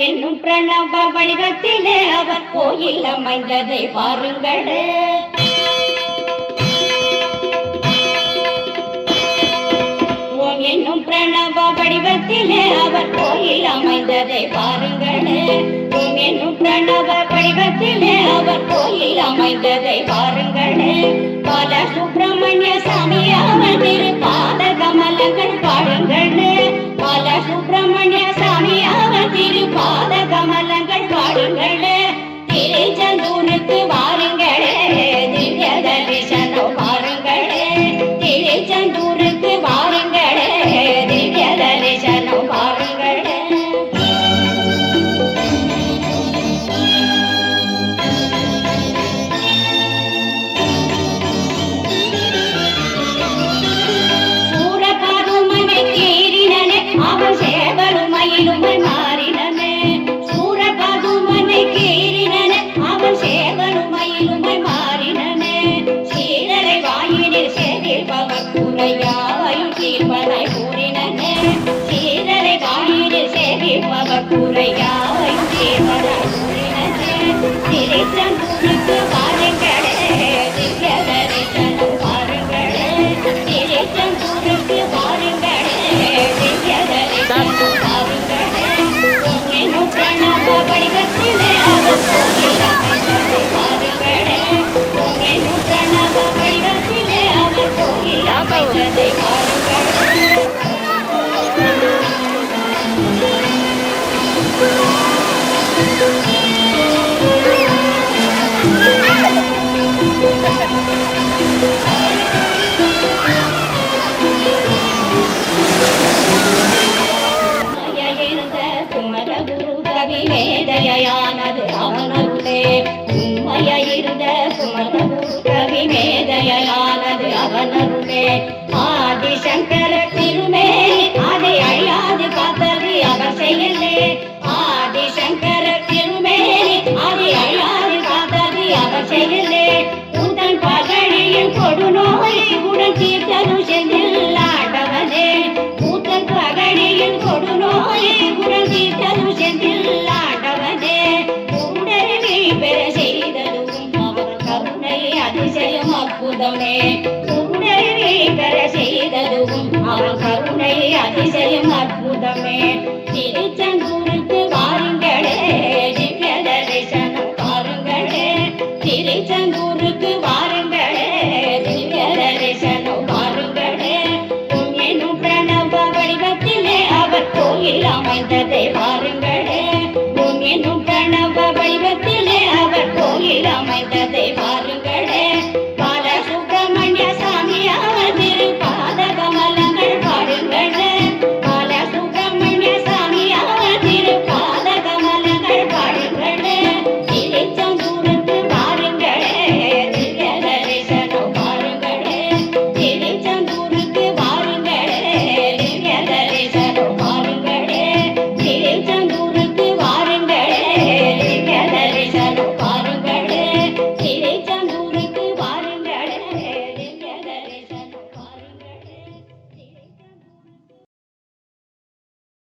என்னும் பிரணவ வடிவத்திலே அவர் கோயில் அமைந்ததை பாருங்களே. ஓம் என்னும் பிரணவ வடிவத்திலே அவர் கோயில் அமைந்ததை பாருங்களே. ஓம் என்னும் பிரணவ வடிவத்திலே அவர் கோயில் அமைந்ததை பாருங்களே. பல சுப்பிரமணிய சாமி அவர் திருப்பாத கமலங்கள் பாடுங்களே. பல சுப்பிரமணிய சாமி அவர் திருப்பாத கமலங்கள் பாடுங்களே. திருச்செந்தூருக்கு வாருங்களே, திவ்ய தரிசனம் பாருங்களே. திருச்செந்தூருக்கு வாருங்களே, திவ்ய தரிசனம் பாருங்களே. சூரபாதுமனை கீரினனே அவன் சேவலுமயிலுமை மாறினனே. சூரபாதுமனை கீரினனே அவன் சேவலுமயிலுமை மாறினனே. சீரலை வாயினில் சேதிர்பவர் குறையாவையும் தீர்ப்பனை கூறினனே. சீரலை வாயினில் சேதிர்பவர் குறையாவையும் தீர்ப்பனை கூறினனே. திருச்செந்தூருக்கு வாருங்களே, திவ்ய தரிசனம் பாருங்களே. திருச்செந்தூருக்கு வாருங்களே, திவ்ய தரிசனம் பாருங்களே. என்னும் பிரணவ வடிவத்திலே அவர் கோயில் அமைந்ததை பாருங்களே. என்னும் பிரணவ வடிவத்திலே அவர் கோயில் அமைந்ததை பாருங்களே. இருந்த குமரகுரு கவி மேதையானது அவனருளே. உண்மையிருந்த குமரகுரு கவி மேதையானது அவனருளே. ஆதிசங்கர திருமேனி அதை அழியாது காத்தது அவர் செயலே. ஆதிசங்கர திருமேனி அதை அழியாது காத்தது அவர் செயலே. உடன் பகழியின் கொடுநோயை உடன் தீர்த்தரும் செந்தில் ஆண்டவனே. உடன் பகழியின் கொடுநோயை உடன் தீர்த்தரும் செந்தில் ஆண்டவனே. உடனே பெற செய்ததும் அவர் கருணை அதிசயம் அற்புதமே.